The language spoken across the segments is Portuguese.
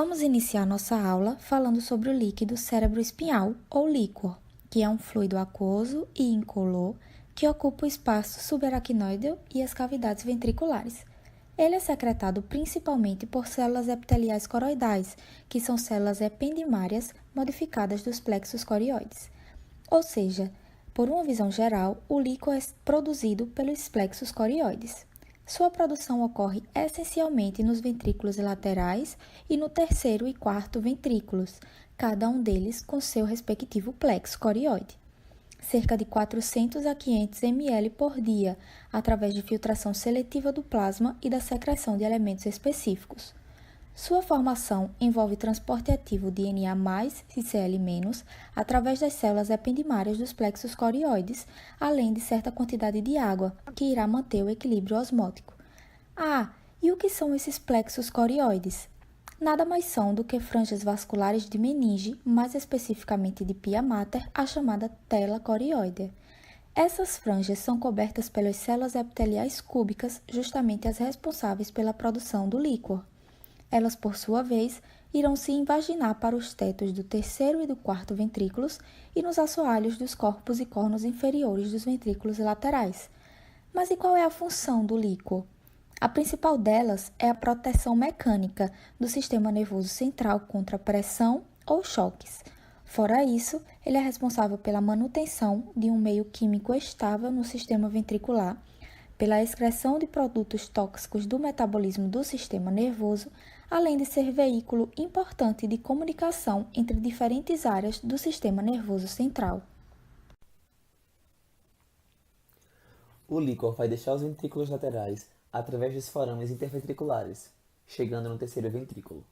Vamos iniciar nossa aula falando sobre o líquido cerebroespinhal, ou líquor, que é um fluido aquoso e incolor que ocupa o espaço subaracnoide e as cavidades ventriculares. Ele é secretado principalmente por células epiteliais coroidais, que são células ependimárias modificadas dos plexos corioides. Ou seja, por uma visão geral, o líquor é produzido pelos plexos corioides. Sua produção ocorre essencialmente nos ventrículos laterais e no terceiro e quarto ventrículos, cada um deles com seu respectivo plexo corioide. Cerca de 400 a 500 ml por dia, através de filtração seletiva do plasma e da secreção de elementos específicos. Sua formação envolve transporte ativo de Na+, e Cl-, através das células ependimárias dos plexos corioides, além de certa quantidade de água, que irá manter o equilíbrio osmótico. E o que são esses plexos corioides? Nada mais são do que franjas vasculares de meninge, mais especificamente de pia mater, a chamada tela corioide. Essas franjas são cobertas pelas células epiteliais cúbicas, justamente as responsáveis pela produção do líquor. Elas, por sua vez, irão se invaginar para os tetos do terceiro e do quarto ventrículos e nos assoalhos dos corpos e cornos inferiores dos ventrículos laterais. Mas e qual é a função do líquor? A principal delas é a proteção mecânica do sistema nervoso central contra pressão ou choques. Fora isso, ele é responsável pela manutenção de um meio químico estável no sistema ventricular, pela excreção de produtos tóxicos do metabolismo do sistema nervoso, além de ser veículo importante de comunicação entre diferentes áreas do sistema nervoso central. O líquor vai deixar os ventrículos laterais através dos forames interventriculares, chegando no terceiro ventrículo.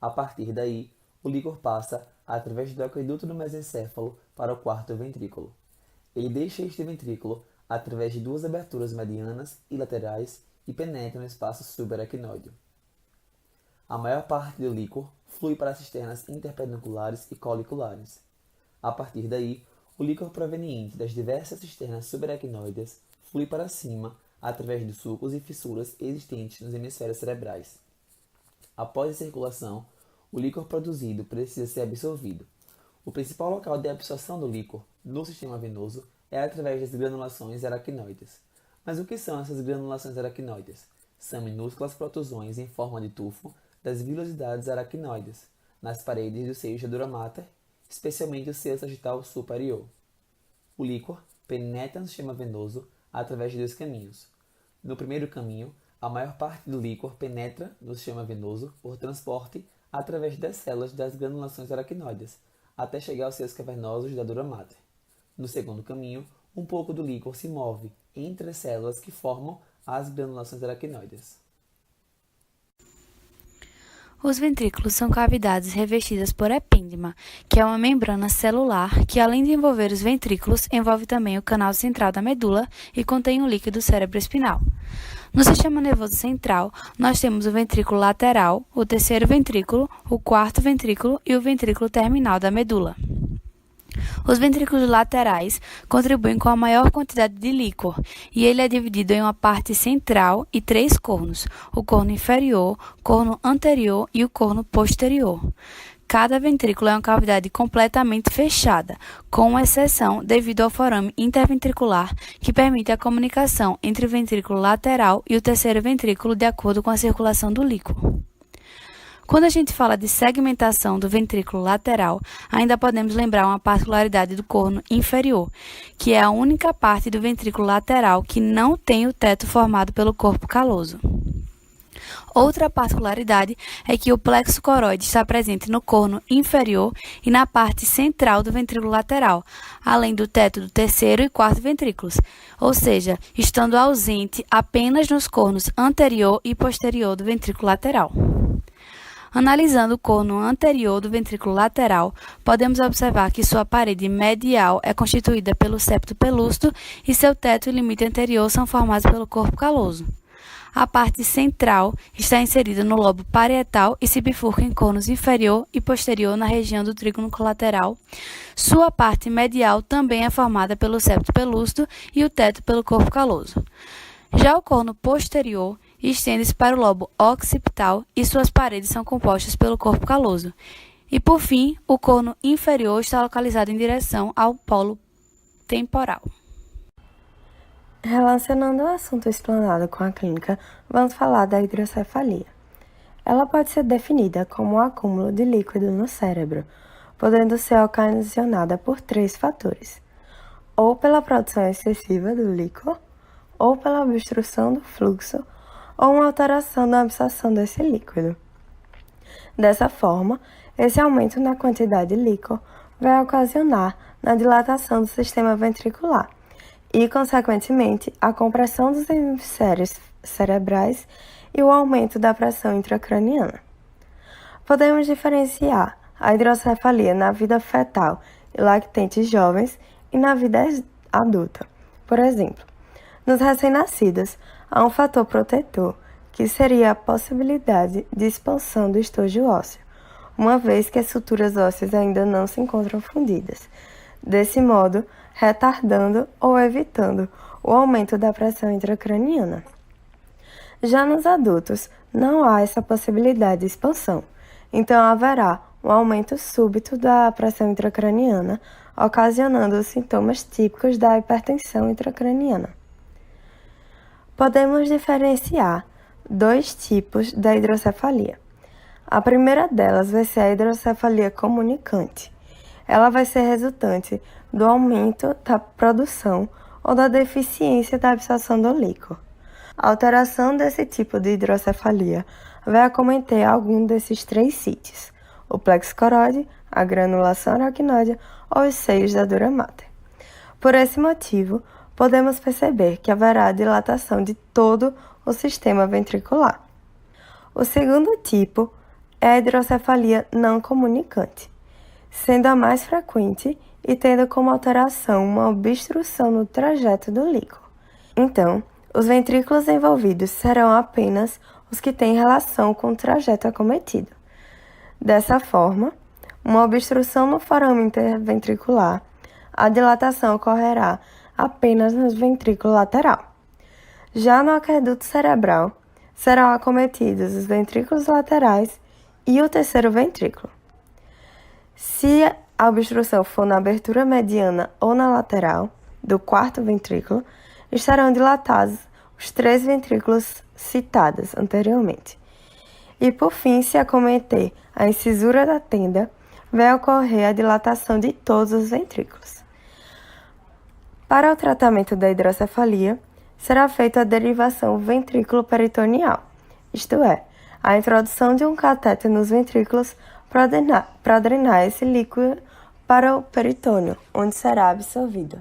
A partir daí, o líquor passa através do aqueduto do mesencéfalo para o quarto ventrículo. Ele deixa este ventrículo através de duas aberturas medianas e laterais e penetra no espaço subaracnoide. A maior parte do líquor flui para as cisternas interpedunculares e coliculares. A partir daí, o líquor proveniente das diversas cisternas subaracnoides flui para cima através dos sulcos e fissuras existentes nos hemisférios cerebrais. Após a circulação, o líquor produzido precisa ser absorvido. O principal local de absorção do líquor no sistema venoso é através das granulações aracnoides. Mas o que são essas granulações aracnoides? São minúsculas protusões em forma de tufo das vilosidades aracnoides, nas paredes do seio da dura mater, especialmente o seio sagital superior. O líquor penetra no sistema venoso através de dois caminhos. No primeiro caminho, a maior parte do líquor penetra no sistema venoso por transporte através das células das granulações aracnoides, até chegar aos seios cavernosos da dura mater. No segundo caminho, um pouco do líquor se move entre as células que formam as granulações aracnoides. Os ventrículos são cavidades revestidas por epêndima, que é uma membrana celular que, além de envolver os ventrículos, envolve também o canal central da medula e contém o líquido cerebroespinal. No sistema nervoso central, nós temos o ventrículo lateral, o terceiro ventrículo, o quarto ventrículo e o ventrículo terminal da medula. Os ventrículos laterais contribuem com a maior quantidade de líquor, e ele é dividido em uma parte central e três cornos: o corno inferior, corno anterior e o corno posterior. Cada ventrículo é uma cavidade completamente fechada, com exceção devido ao forame interventricular, que permite a comunicação entre o ventrículo lateral e o terceiro ventrículo de acordo com a circulação do líquor. Quando a gente fala de segmentação do ventrículo lateral, ainda podemos lembrar uma particularidade do corno inferior, que é a única parte do ventrículo lateral que não tem o teto formado pelo corpo caloso. Outra particularidade é que o plexo coroide está presente no corno inferior e na parte central do ventrículo lateral, além do teto do terceiro e quarto ventrículos, ou seja, estando ausente apenas nos cornos anterior e posterior do ventrículo lateral. Analisando o corno anterior do ventrículo lateral, podemos observar que sua parede medial é constituída pelo septo pelúcido e seu teto e limite anterior são formados pelo corpo caloso. A parte central está inserida no lobo parietal e se bifurca em cornos inferior e posterior na região do trígono colateral. Sua parte medial também é formada pelo septo pelúcido e o teto pelo corpo caloso. Já o corno posterior e estende-se para o lobo occipital e suas paredes são compostas pelo corpo caloso. E, por fim, o corno inferior está localizado em direção ao polo temporal. Relacionando o assunto explanado com a clínica, vamos falar da hidrocefalia. Ela pode ser definida como um acúmulo de líquido no cérebro, podendo ser ocasionada por 3 fatores: ou pela produção excessiva do líquor, ou pela obstrução do fluxo, ou uma alteração da absorção desse líquido. Dessa forma, esse aumento na quantidade de líquor vai ocasionar na dilatação do sistema ventricular e, consequentemente, a compressão dos hemisférios cerebrais e o aumento da pressão intracraniana. Podemos diferenciar a hidrocefalia na vida fetal e lactentes jovens e na vida adulta. Por exemplo, nos recém-nascidos, há um fator protetor, que seria a possibilidade de expansão do estojo ósseo, uma vez que as estruturas ósseas ainda não se encontram fundidas, desse modo, retardando ou evitando o aumento da pressão intracraniana. Já nos adultos, não há essa possibilidade de expansão, então haverá um aumento súbito da pressão intracraniana, ocasionando os sintomas típicos da hipertensão intracraniana. Podemos diferenciar 2 tipos da hidrocefalia. A primeira delas vai ser a hidrocefalia comunicante. Ela vai ser resultante do aumento da produção ou da deficiência da absorção do líquor. A alteração desse tipo de hidrocefalia vai acometer algum desses 3 sítios: o plexo coroide, a granulação aracnoide ou os seios da dura mater. Por esse motivo, podemos perceber que haverá dilatação de todo o sistema ventricular. O segundo tipo é a hidrocefalia não comunicante, sendo a mais frequente e tendo como alteração uma obstrução no trajeto do líquor. Então, os ventrículos envolvidos serão apenas os que têm relação com o trajeto acometido. Dessa forma, uma obstrução no forame interventricular, a dilatação ocorrerá apenas no ventrículo lateral. Já no aqueduto cerebral, serão acometidos os ventrículos laterais e o terceiro ventrículo. Se a obstrução for na abertura mediana ou na lateral do quarto ventrículo, estarão dilatados os 3 ventrículos citados anteriormente. E, por fim, se acometer a incisura da tenda, vai ocorrer a dilatação de todos os ventrículos. Para o tratamento da hidrocefalia, será feita a derivação ventrículo-peritoneal, isto é, a introdução de um catéter nos ventrículos para drenar esse líquido para o peritônio, onde será absorvido.